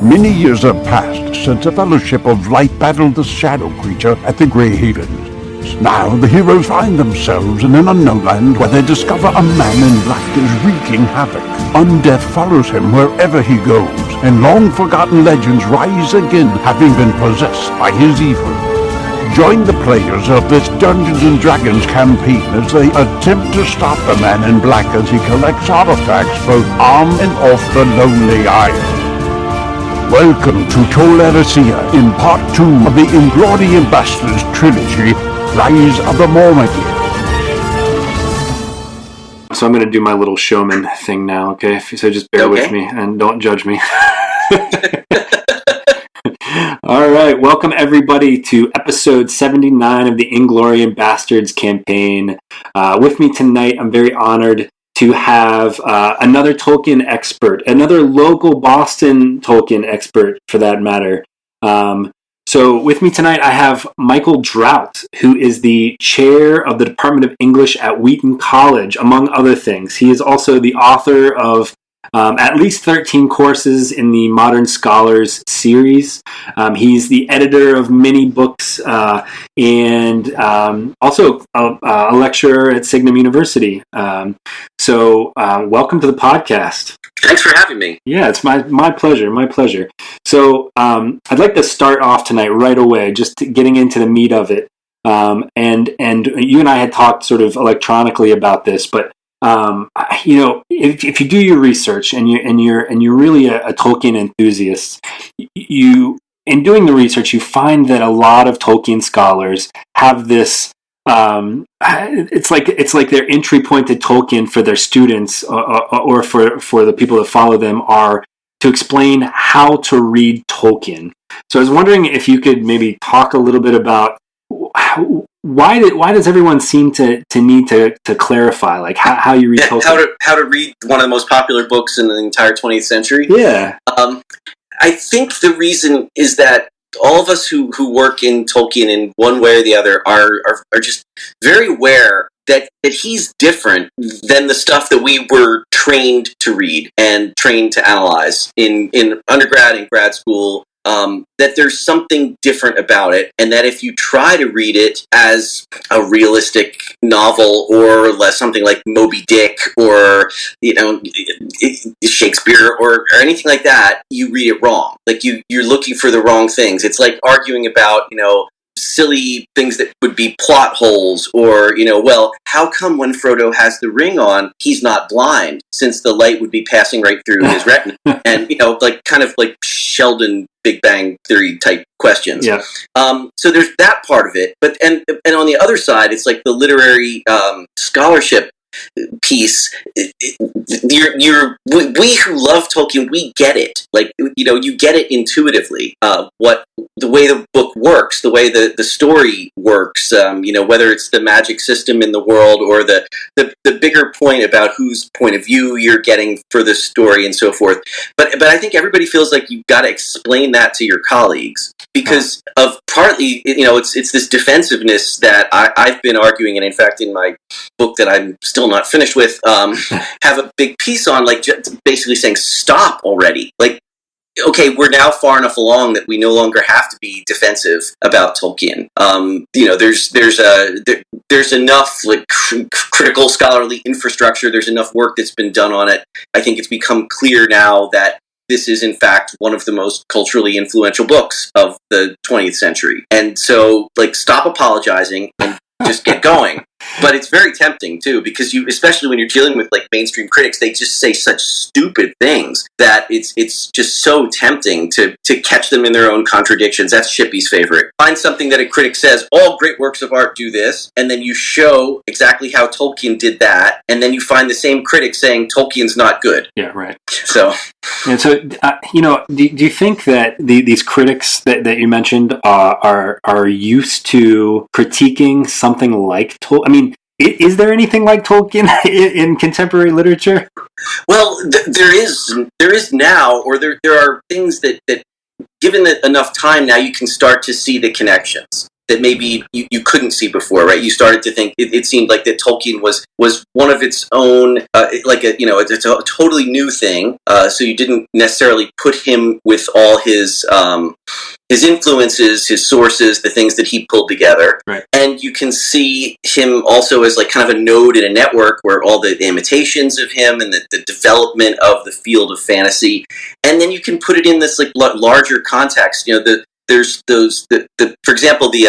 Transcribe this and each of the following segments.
Many years have passed since a fellowship of light battled the shadow creature at the Grey Havens. Now the heroes find themselves in an unknown land where they discover a man in black is wreaking havoc. Undeath follows him wherever he goes, and long-forgotten legends rise again, having been possessed by his evil. Join the players of this Dungeons & Dragons campaign as they attempt to stop the man in black as he collects artifacts both on and off the Lonely Isle. Welcome to Earthsea in Part 2 of the Inglorion Bastards trilogy, Rise of the Mallorn. So I'm going to do my little showman thing now, okay? So just bear with me and don't judge me. All right, welcome everybody to episode 79 of the Inglorion Bastards campaign. With me tonight, I'm very honored to have another Tolkien expert, another local Boston Tolkien expert for that matter. So with me tonight, I have Michael Drout, who is the chair of the Department of English at Wheaton College, among other things. He is also the author of at least 13 courses in the Modern Scholars series. He's the editor of many books and also a lecturer at Signum University. So welcome to the podcast. Thanks for having me. Yeah, it's my pleasure, my pleasure. So I'd like to start off tonight right away, just getting into the meat of it. And you and I had talked sort of electronically about this, but you know, if you do your research and you're really a Tolkien enthusiast, in doing the research, you find that a lot of Tolkien scholars have this. It's like their entry point to Tolkien for their students or for the people that follow them are to explain how to read Tolkien. So I was wondering if you could maybe talk a little bit about why does everyone seem to need to clarify like how you read Tolkien? How to read one of the most popular books in the entire 20th century? Yeah. I think the reason is that all of us who work in Tolkien in one way or the other are just very aware that he's different than the stuff that we were trained to read and trained to analyze in undergrad and grad school. That there's something different about it, and that if you try to read it as a realistic novel or something like Moby Dick or Shakespeare or anything like that, you read it wrong. Like you're looking for the wrong things. It's like arguing about silly things that would be plot holes, or well, how come when Frodo has the ring on, he's not blind, since the light would be passing right through his retina, and kind of like Sheldon Big Bang Theory type questions. Yeah. So there's that part of it, but and on the other side, it's like the literary scholarship piece. We who love Tolkien, we get it. Like you get it intuitively. What the way the book works, the way the story works. Whether it's the magic system in the world or the bigger point about whose point of view you're getting for the story and so forth. But I think everybody feels like you've got to explain that to your colleagues because of partly it's this defensiveness that I've been arguing, and in fact in my book that I'm still not finished with, have a big piece on, like, just basically saying, stop already. Like, okay, we're now far enough along that we no longer have to be defensive about Tolkien. There's enough like critical scholarly infrastructure. There's enough work that's been done on it. I think it's become clear now that this is, in fact, one of the most culturally influential books of the 20th century. And so, like, stop apologizing and just get going. But it's very tempting, too, because especially when you're dealing with, like, mainstream critics, they just say such stupid things that it's just so tempting to catch them in their own contradictions. That's Shippey's favorite. Find something that a critic says, all great works of art do this, and then you show exactly how Tolkien did that, and then you find the same critic saying Tolkien's not good. Yeah, right. So... And so, do you think that these critics that you mentioned are used to critiquing something like Tolkien? I mean, is there anything like Tolkien in contemporary literature? Well, there is now, or there are things that given enough time now, you can start to see the connections. that maybe you couldn't see before, right? You started to think it seemed like that Tolkien was one of its own, it's a totally new thing. So you didn't necessarily put him with all his influences, his sources, the things that he pulled together. Right. And you can see him also as like kind of a node in a network where all the imitations of him and the development of the field of fantasy. And then you can put it in this like larger context. There's those, for example, the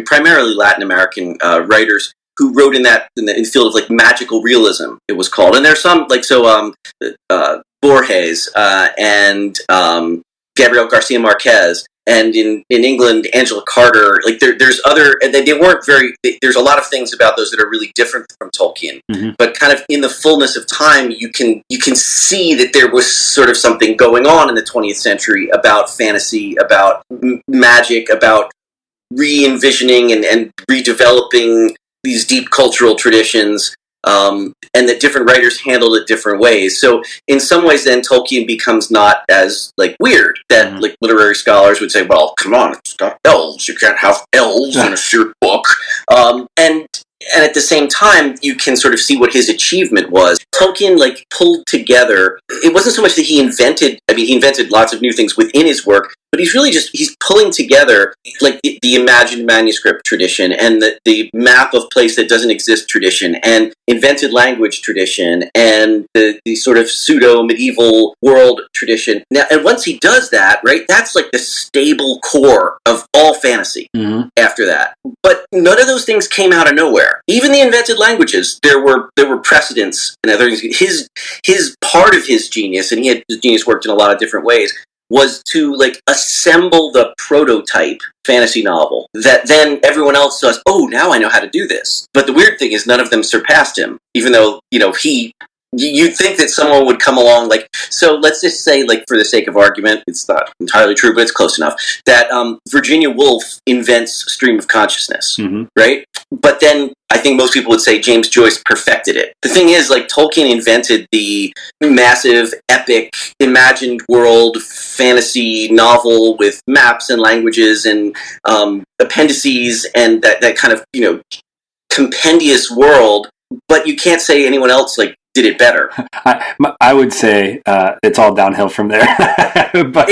primarily Latin American writers who wrote in the field of like magical realism, it was called. And there's some like Borges and Gabriel García Márquez, and in England, Angela Carter. Like there's other, and they weren't very. There's a lot of things about those that are really different from Tolkien. Mm-hmm. But kind of in the fullness of time, you can see that there was sort of something going on in the 20th century about fantasy, about magic, about re-envisioning and redeveloping these deep cultural traditions. And that different writers handled it different ways. So in some ways then Tolkien becomes not as like weird that like literary scholars would say, well, come on, it's got elves. You can't have elves in a short book. And at the same time, you can sort of see what his achievement was. Tolkien like pulled together, it wasn't so much that he invented lots of new things within his work, but he's pulling together like the imagined manuscript tradition and the map of place that doesn't exist tradition and invented language tradition and the sort of pseudo-medieval world tradition. Now, and once he does that, right, that's like the stable core of all fantasy after that. But none of those things came out of nowhere. Even the invented languages, there were precedents and other things. His part of his genius, and his genius worked in a lot of different ways, was to like assemble the prototype fantasy novel that then everyone else says, oh, now I know how to do this. But the weird thing is none of them surpassed him, even though, you'd think that someone would come along like, so let's just say, like, for the sake of argument, it's not entirely true, but it's close enough, that Virginia Woolf invents stream of consciousness, right? But then I think most people would say James Joyce perfected it. The thing is, like, Tolkien invented the massive, epic, imagined world fantasy novel with maps and languages and appendices and that kind of, compendious world, but you can't say anyone else, like, did it better. I would say it's all downhill from there. But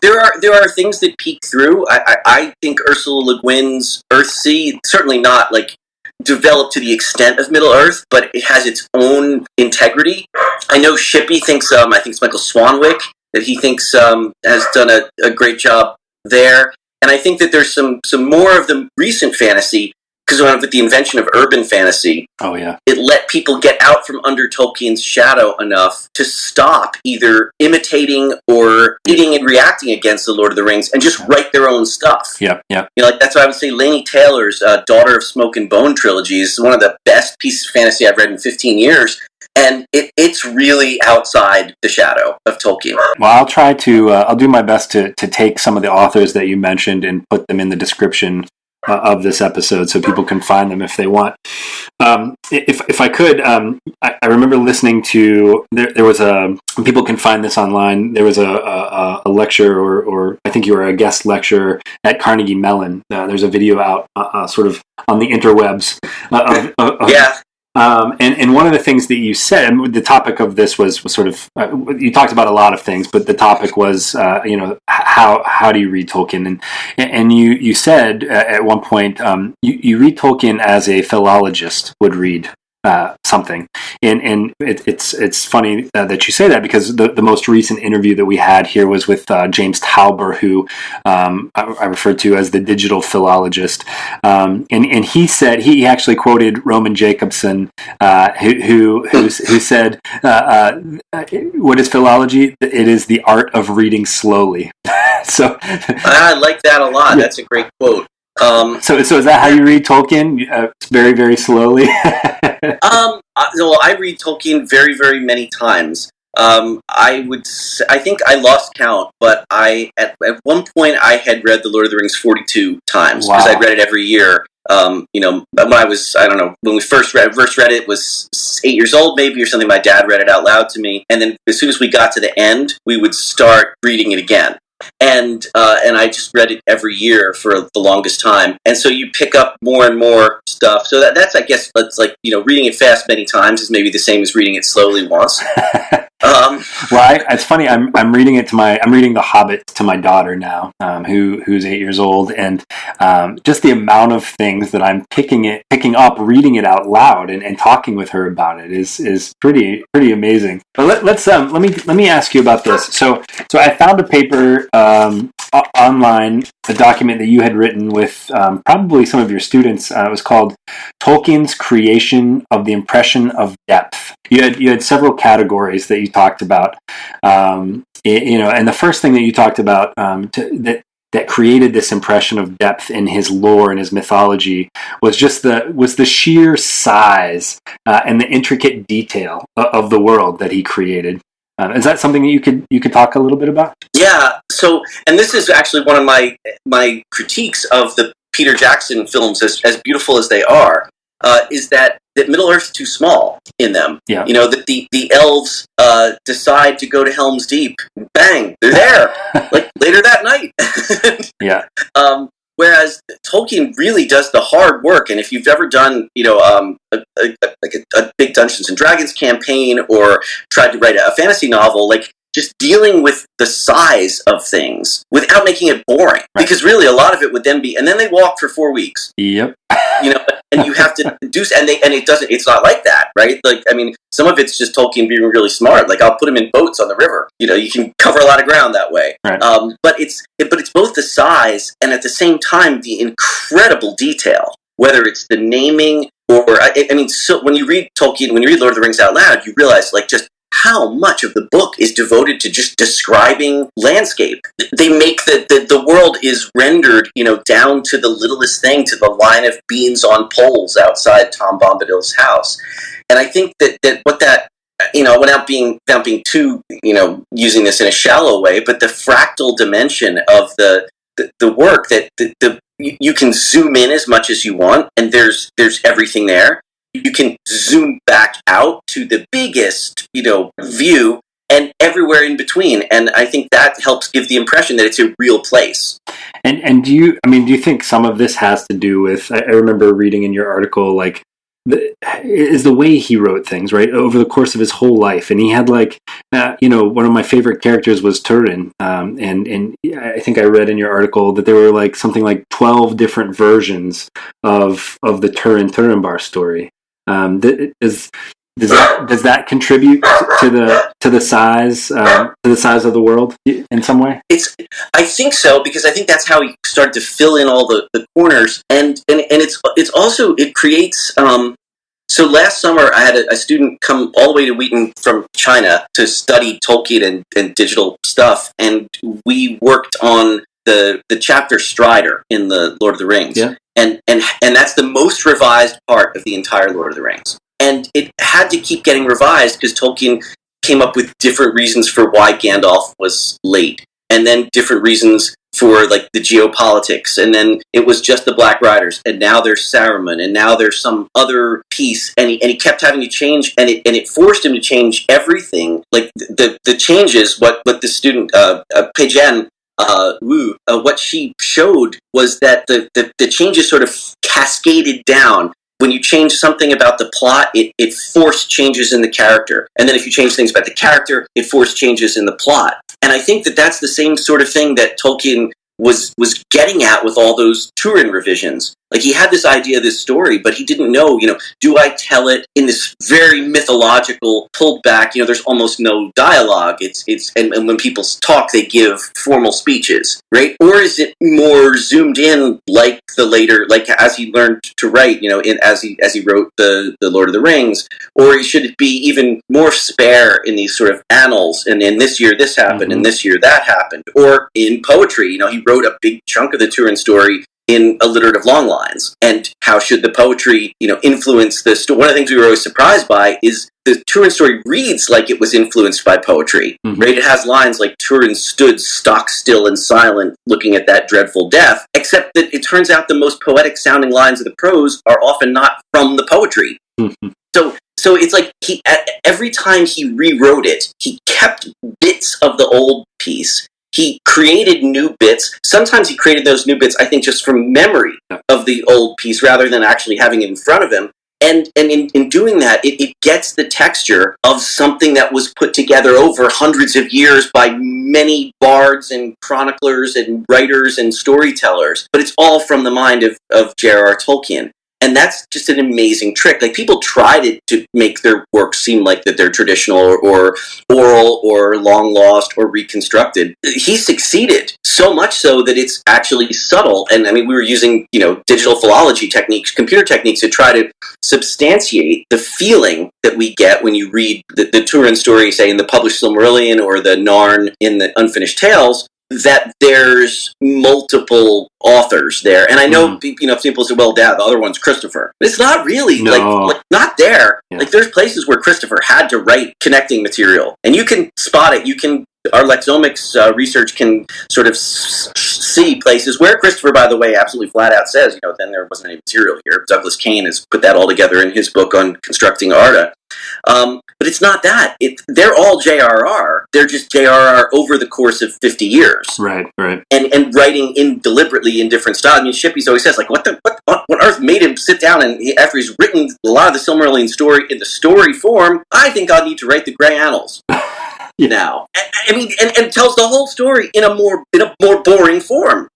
there are things that peek through. I think Ursula Le Guin's Earthsea, certainly not like developed to the extent of Middle Earth, but it has its own integrity. I know Shippey thinks, I think it's Michael Swanwick, that he thinks has done a great job there. And I think that there's some more of the recent fantasy, because with the invention of urban fantasy, it let people get out from under Tolkien's shadow enough to stop either imitating or eating and reacting against the Lord of the Rings and just write their own stuff. Like that's why I would say Laini Taylor's Daughter of Smoke and Bone trilogy is one of the best pieces of fantasy I've read in 15 years. And it's really outside the shadow of Tolkien. Well, I'll do my best to take some of the authors that you mentioned and put them in the description of this episode so people can find them if they want. If I could, I remember listening to, there was people can find this online, there was a lecture or I think you were a guest lecturer at Carnegie Mellon. There's a video out sort of on the interwebs. And one of the things that you said, and the topic of this was sort of, you talked about a lot of things, but the topic was, how do you read Tolkien? And you said at one point, you read Tolkien as a philologist would read something. And it's funny that you say that, because the most recent interview that we had here was with James Tauber, who I referred to as the digital philologist. And he said, he actually quoted Roman Jakobson, who said, what is philology? It is the art of reading slowly. So I like that a lot. That's a great quote. So is that how you read Tolkien? Very, very slowly? I read Tolkien very, very many times. I think I lost count, but at one point I had read The Lord of the Rings 42 times, because I'd read it every year. When I was, I don't know, when we first read it, was 8 years old maybe or something. My dad read it out loud to me, and then as soon as we got to the end, we would start reading it again. and I just read it every year for the longest time. And so you pick up more and more stuff. So that's, I guess, that's like, reading it fast many times is maybe the same as reading it slowly once. Well, it's funny. I'm reading The Hobbit to my daughter now, who's 8 years old, and just the amount of things that I'm picking up, reading it out loud, and talking with her about it is pretty amazing. But let me ask you about this. So I found a paper online, a document that you had written with probably some of your students. It was called Tolkien's Creation of the Impression of Depth. You had several categories that you talked about, and the first thing that you talked about that created this impression of depth in his lore and his mythology was the sheer size and the intricate detail of the world that he created. Is that something that you could talk a little bit about? Yeah. So, and this is actually one of my critiques of the Peter Jackson films, as beautiful as they are, is that Middle Earth's too small in them. Yeah. That the elves decide to go to Helm's Deep. Bang, they're there, like later that night. Yeah. Whereas Tolkien really does the hard work, and if you've ever done, a big Dungeons and Dragons campaign or tried to write a fantasy novel, like just dealing with the size of things without making it boring, right. Because really a lot of it would then be, and then they walk for 4 weeks. Yep. And you have to do, it's not like that, right? Like, I mean, some of it's just Tolkien being really smart. Like, I'll put him in boats on the river. You can cover a lot of ground that way. Right. But it's both the size and at the same time the incredible detail. Whether it's the naming or so when you read Tolkien, when you read Lord of the Rings out loud, you realize like just how much of the book is devoted to just describing landscape. They make the world is rendered, down to the littlest thing, to the line of beans on poles outside Tom Bombadil's house. And I think that what that, without being too, using this in a shallow way, but the fractal dimension of the work that you can zoom in as much as you want, and there's everything there. You can zoom back out to the biggest, view, and everywhere in between. And I think that helps give the impression that it's a real place. And do you think some of this has to do with, I remember reading in your article, like, is the way he wrote things, right, over the course of his whole life. And he had like, one of my favorite characters was Turin. And I think I read in your article that there were like something like 12 different versions of the Turin-Turinbar story. Does that contribute to the size of the world in some way? I think so, because I think that's how he started to fill in all the corners, and it's also, it creates. So last summer I had a student come all the way to Wheaton from China to study Tolkien and digital stuff, and we worked on the chapter Strider in the Lord of the Rings. Yeah. And that's the most revised part of the entire Lord of the Rings. And it had to keep getting revised because Tolkien came up with different reasons for why Gandalf was late. And then different reasons for like the geopolitics. And then it was just the Black Riders. And now there's Saruman. And now there's some other piece. And he kept having to change. And it forced him to change everything. Like the changes, what the student, Peijian, what she showed was that the changes sort of cascaded down. When you change something about the plot, it forced changes in the character. And then if you change things about the character, it forced changes in the plot. And I think that's the same sort of thing that Tolkien was getting at with all those Turin revisions. Like, he had this idea, this story, but he didn't know, do I tell it in this very mythological, pulled back, there's almost no dialogue. And when people talk, they give formal speeches, right? Or is it more zoomed in, like as he learned to write, as he wrote the Lord of the Rings? Or should it be even more spare in these sort of annals? And in this year, this happened, and this year, that happened. Or in poetry, he wrote a big chunk of the Turin story in alliterative long lines. And how should the poetry, influence the story? One of the things we were always surprised by is the Turin story reads like it was influenced by poetry, right? It has lines like Turin stood stock still and silent looking at that dreadful death, except that it turns out the most poetic sounding lines of the prose are often not from the poetry. So it's like every time he rewrote it, he kept bits of the old piece. he created new bits. Sometimes he created those new bits, I think, just from memory of the old piece rather than actually having it in front of him. And in doing that, it gets the texture of something that was put together over hundreds of years by many bards and chroniclers and writers and storytellers. But it's all from the mind of J.R.R. Tolkien. And that's just an amazing trick. Like, people tried to make their work seem like that they're traditional or oral or long lost or reconstructed. He succeeded so much so that it's actually subtle. And I mean, we were using, digital philology techniques, computer techniques to try to substantiate the feeling that we get when you read the Turin story, say in the published Silmarillion or the Narn in the Unfinished Tales, that there's multiple authors there. And I know, people say, well, Dad, the other one's Christopher. But it's not really, like not there. Yeah. Like, there's places where Christopher had to write connecting material. And you can spot it. Our Lexomics research can sort of see places where Christopher, by the way, absolutely flat out says, then there wasn't any material here. Douglas Caine has put that all together in his book on constructing Arda. But it's not that. They're all J.R.R. They're just J.R.R. over the course of 50 years. Right. And writing deliberately in different styles. I mean, Shippey's always says, like, what on earth made him sit down and after he's written a lot of the Silmarillion story in the story form, I think I'll need to write the Grey Annals. Now, I mean, and tells the whole story in a more boring form,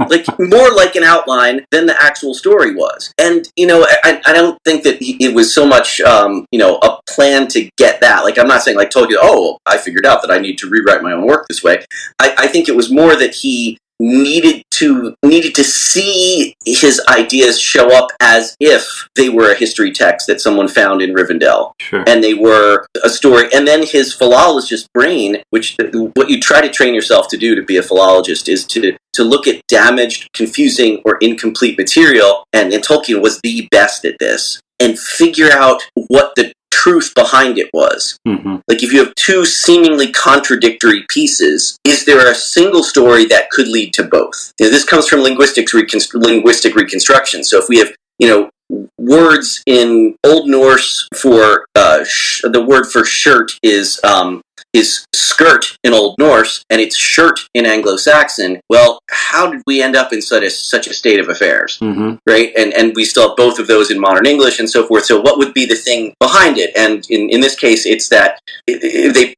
like more like an outline than the actual story was. And I don't think that it was so much a plan to get that. Like, I'm not saying like Tolkien, I figured out that I need to rewrite my own work this way. I think it was more that he needed to see his ideas show up as if they were a history text that someone found in Rivendell. Sure. And they were a story. And then his philologist brain, which what you try to train yourself to do to be a philologist is to look at damaged, confusing, or incomplete material. And Tolkien was the best at this. And figure out what the truth behind it was. Mm-hmm. Like, if you have two seemingly contradictory pieces, is there a single story that could lead to both? This comes from linguistic reconstruction. So if we have, words in Old Norse for the word for shirt is skirt in Old Norse, and it's shirt in Anglo-Saxon. Well, how did we end up in such a state of affairs, right? And we still have both of those in modern English and so forth. So what would be the thing behind it? And in this case, it's that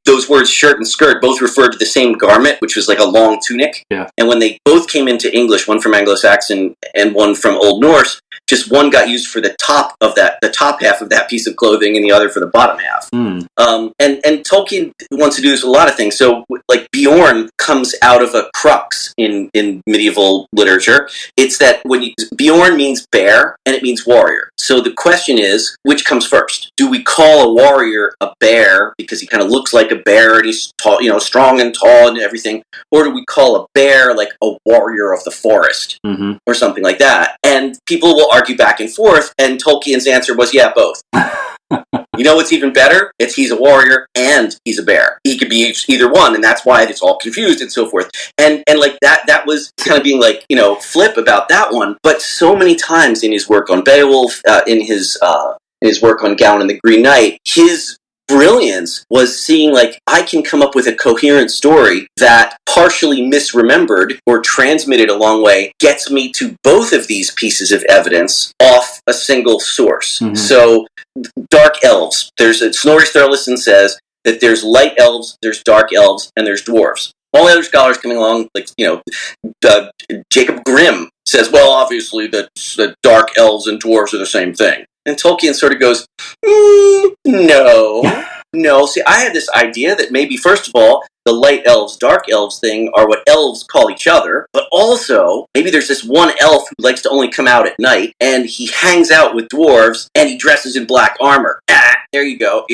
those words shirt and skirt both referred to the same garment, which was like a long tunic. Yeah. And when they both came into English, one from Anglo-Saxon and one from Old Norse, just one got used for the top half of that piece of clothing, and the other for the bottom half. And Tolkien wants to do this with a lot of things. So, like, Bjorn comes out of a crux in medieval literature. It's that Bjorn means bear, and it means warrior. So the question is, which comes first? Do we call a warrior a bear because he kind of looks like a bear and he's tall, strong and tall and everything, or do we call a bear like a warrior of the forest or something like that? And people will argue back and forth, and Tolkien's answer was, yeah, both. You know what's even better? It's he's a warrior and he's a bear. He could be either one, and that's why it's all confused and so forth. And like that was kind of being like, flip about that one. But so many times in his work on Beowulf, in his work on Gawain and the Green Knight, his brilliance was seeing, like, I can come up with a coherent story that partially misremembered or transmitted a long way gets me to both of these pieces of evidence off a single source. So, dark elves. Snorri Sturluson says that there's light elves, there's dark elves, and there's dwarves. All the other scholars coming along, like, Jacob Grimm says, well, obviously the dark elves and dwarves are the same thing. And Tolkien sort of goes, no. See, I had this idea that maybe, first of all, the light elves, dark elves thing are what elves call each other, but also, maybe there's this one elf who likes to only come out at night, and he hangs out with dwarves, and he dresses in black armor. There you go.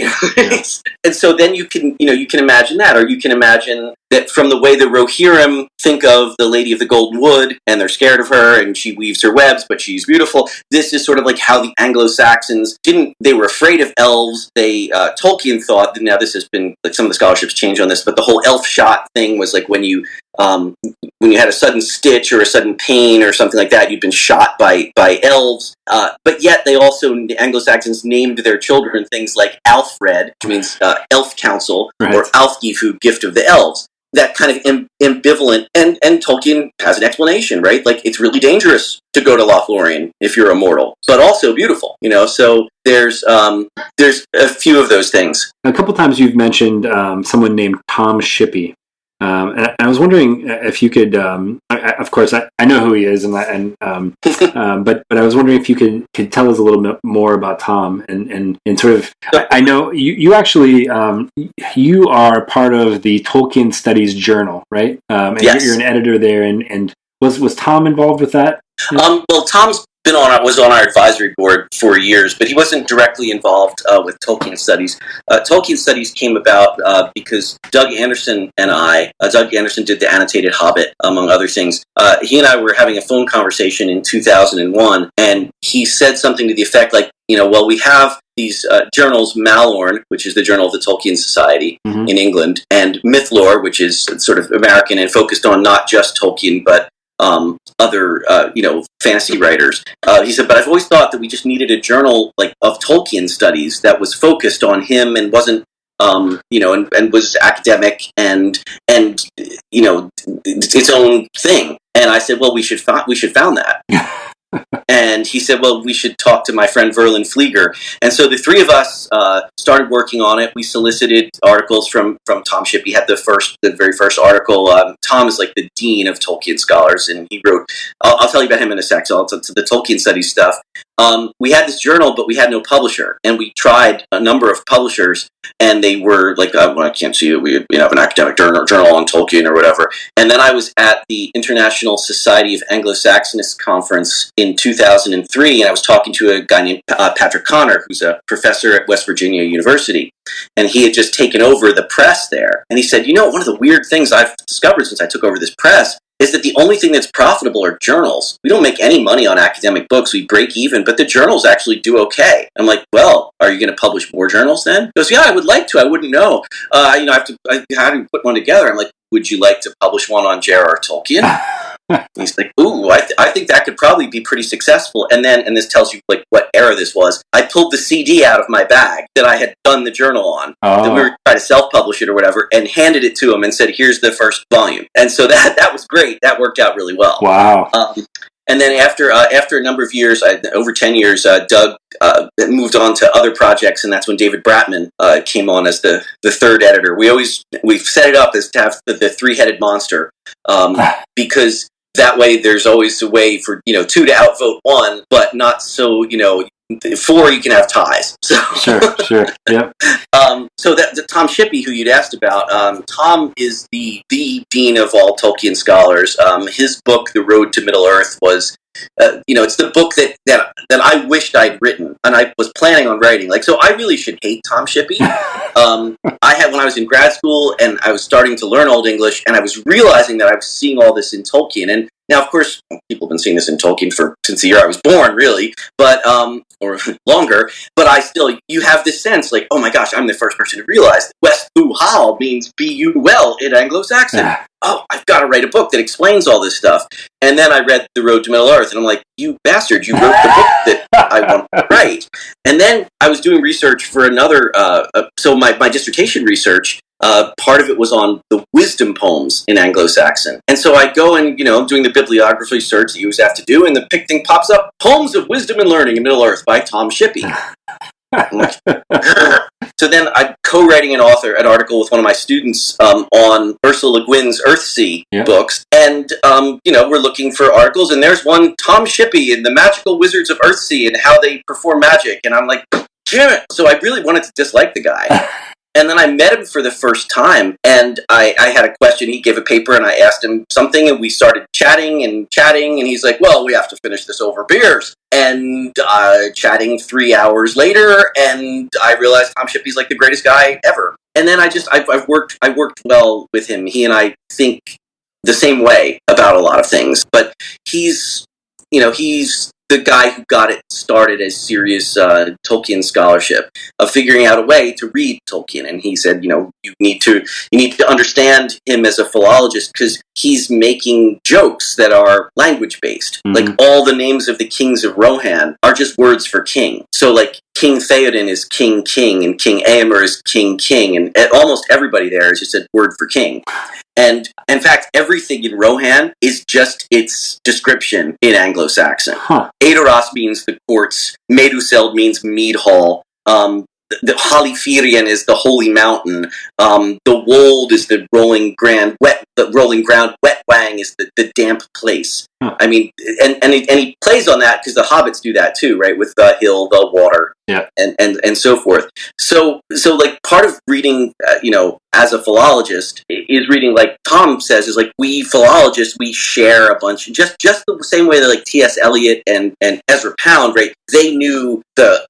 And so then you can imagine that, or you can imagine that from the way the Rohirrim think of the Lady of the Golden Wood, and they're scared of her, and she weaves her webs, but she's beautiful. This is sort of like how the Anglo-Saxons they were afraid of elves. Tolkien thought, now this has been, like, some of the scholarships change on this, but the whole elf shot thing was like when you had a sudden stitch or a sudden pain or something like that, you'd been shot by elves. But yet the Anglo-Saxons named their children things like Alfred, which means elf council, or Alfgifu, gift of the elves. that kind of ambivalent, and Tolkien has an explanation, right? Like, it's really dangerous to go to Lothlorien if you're immortal, but also beautiful, so there's a few of those things. A couple times you've mentioned someone named Tom Shippey. And I was wondering if you could, of course, I know who he is, but I was wondering if you could tell us a little bit more about Tom and sort of. I know you actually you are part of the Tolkien Studies Journal, right? And yes. You're an editor there, and was Tom involved with that? Well, Tom's was on our advisory board for years, but he wasn't directly involved with Tolkien Studies. Tolkien Studies came about because Doug Anderson did the Annotated Hobbit, among other things. He and I were having a phone conversation in 2001, and he said something to the effect like, well, we have these journals, Mallorn, which is the Journal of the Tolkien Society in England, and Mythlore, which is sort of American and focused on not just Tolkien, but other, fantasy writers. He said, but I've always thought that we just needed a journal of Tolkien studies that was focused on him and wasn't, and was academic and its own thing. And I said, well, we should found that. And he said, well, we should talk to my friend Verlyn Flieger. And so the three of us started working on it. We solicited articles from Tom Shippey. Had the very first article. Tom is like the dean of Tolkien scholars, and he wrote, I'll tell you about him in a sec, so I'll to the Tolkien Studies stuff. We had this journal, but we had no publisher. And we tried a number of publishers, and they were like, I can't see it. We have an academic journal on Tolkien or whatever. And then I was at the International Society of Anglo-Saxonists conference in 2003, and I was talking to a guy named Patrick Connor, who's a professor at West Virginia University. And he had just taken over the press there. And he said, one of the weird things I've discovered since I took over this press is that the only thing that's profitable are journals. We don't make any money on academic books. We break even, but the journals actually do okay. I'm like, well, are you going to publish more journals then? He goes, yeah, I would like to. I wouldn't know. I have to put one together. I'm like, would you like to publish one on J.R.R. Tolkien? He's like, ooh, I think that could probably be pretty successful. And this tells you what era this was. I pulled the CD out of my bag that I had done the journal on, that we were trying to self-publish it or whatever, and handed it to him and said, here's the first volume. And so that was great. That worked out really well. Wow. And then after a number of years, over 10 years, Doug moved on to other projects, and that's when David Bratman came on as the third editor. We've set it up as to have the three-headed monster, because that way there's always a way for two to outvote one, but not so four you can have ties. So sure, yep. So that Tom Shippey, who you'd asked about, Tom is the dean of all Tolkien scholars. His book, The Road to Middle Earth, was it's the book that I wished I'd written, and I was planning on writing. So I really should hate Tom Shippey. When I was in grad school and I was starting to learn Old English, and I was realizing that I was seeing all this in Tolkien. And now, of course, people have been seeing this in Tolkien since the year I was born, really, but or longer. But you have this sense oh my gosh, I'm the first person to realize that West U Hal means be you well in Anglo-Saxon. Oh, I've got to write a book that explains all this stuff. And then I read The Road to Middle Earth, and I'm like, you bastard, you wrote the book that I want to write. And then I was doing research for another, so my dissertation research, part of it was on the wisdom poems in Anglo-Saxon. And so I go and, I'm doing the bibliography search that you always have to do, and the pick thing pops up, Poems of Wisdom and Learning in Middle Earth by Tom Shippey. So then I'm co-writing an article with one of my students on Ursula Le Guin's Earthsea books, and we're looking for articles, and there's one, Tom Shippey and the Magical Wizards of Earthsea and how they perform magic, and I'm like, damn it! So I really wanted to dislike the guy. And then I met him for the first time, and I had a question. He gave a paper, and I asked him something, and we started chatting, and he's like, well, we have to finish this over beers. And chatting 3 hours later, and I realized Tom Shippey's the greatest guy ever. And then I worked well with him. He and I think the same way about a lot of things, but he's the guy who got it started as serious Tolkien scholarship of figuring out a way to read Tolkien. And he said, you need to understand him as a philologist because he's making jokes that are language based. Mm-hmm. All the names of the kings of Rohan are just words for king. So King Theoden is King, and King Eomer is King, and almost everybody there is just a word for king. And in fact, everything in Rohan is just its description in Anglo-Saxon. Edoras means the courts, Meduseld means mead hall, the Halifirian is the holy mountain, the Wold is the rolling ground, wet wang is the damp place. I mean, and he plays on that because the hobbits do that too, right? With the hill, the water, and so forth. So like part of reading, as a philologist, is reading, like Tom says, is like we philologists, we share a bunch, just the same way that like T.S. Eliot and Ezra Pound, right? They knew the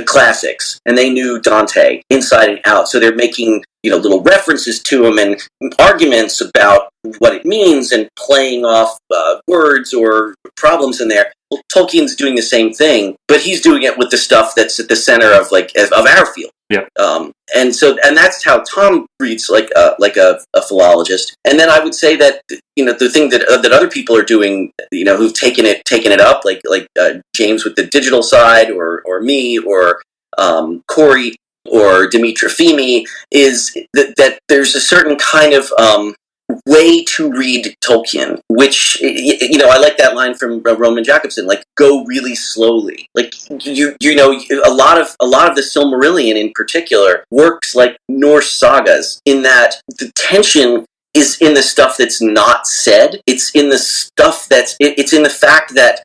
classics and they knew Dante inside and out, so they're making little references to him and arguments about what it means and playing off words or problems in there. Well, Tolkien's doing the same thing, but he's doing it with the stuff that's at the center of our field. And that's how Tom reads like a philologist. And then I would say that the thing that other people are doing, who've taken it up, like James with the digital side, or me, or Corey, or Dimitra Fimi, is that there's a certain kind of way to read Tolkien, which I like that line from Roman Jakobson, like go really slowly. Like a lot of the Silmarillion in particular works like Norse sagas in that the tension is in the stuff that's not said. It's in the stuff it's in the fact that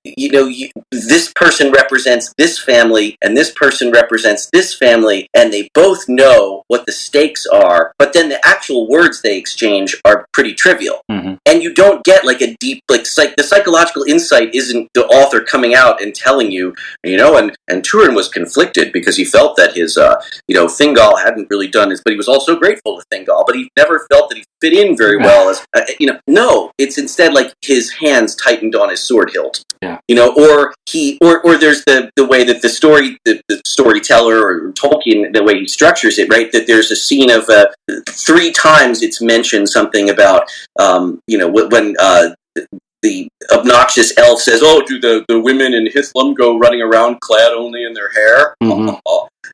this person represents this family and this person represents this family, and they both know what the stakes are, but then the actual words they exchange are pretty trivial. And you don't get like a deep, the psychological insight isn't the author coming out and telling you, and Turin was conflicted because he felt that his Thingol hadn't really done his, but he was also grateful to Thingol, but he never felt that he fit in very well as no, it's instead like his hands tightened on his sword hilt, or there's the way that the storyteller or Tolkien, the way he structures it, right, that there's a scene of 3 times it's mentioned something about when the obnoxious elf says, "Oh, do the women in Hithlum go running around clad only in their hair?"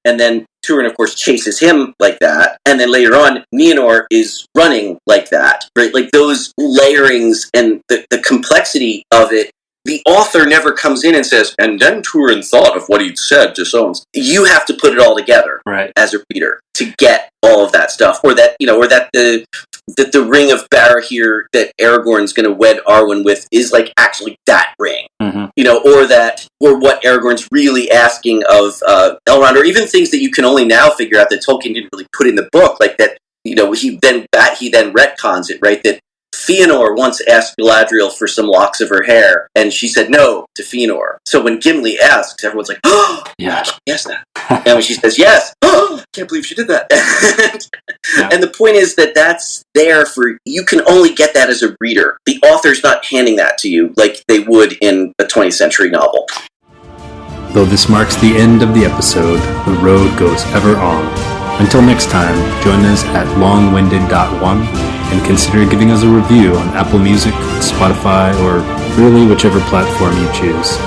And then Turin, of course, chases him like that. And then later on, Nienor is running like that, right? Like those layerings and the complexity of it, the author never comes in and says, and then Turin thought of what he'd said to so. You have to put it all together, right, as a reader to get all of that stuff, or that the ring of Barahir that Aragorn's going to wed Arwen with is like actually that ring, or what Aragorn's really asking of Elrond, or even things that you can only now figure out that Tolkien didn't really put in the book, like that. He then retcons it, right? That Fëanor once asked Galadriel for some locks of her hair, and she said no to Fëanor. So when Gimli asks, everyone's like, "Oh, yeah, yes, that." And when she says yes, "Oh, I can't believe she did that." And the point is that that's there for you. Can only get that as a reader. The author's not handing that to you like they would in a 20th century novel. Though this marks the end of the episode, the road goes ever on. Until next time, join us at longwinded.one and consider giving us a review on Apple Music, Spotify, or really whichever platform you choose.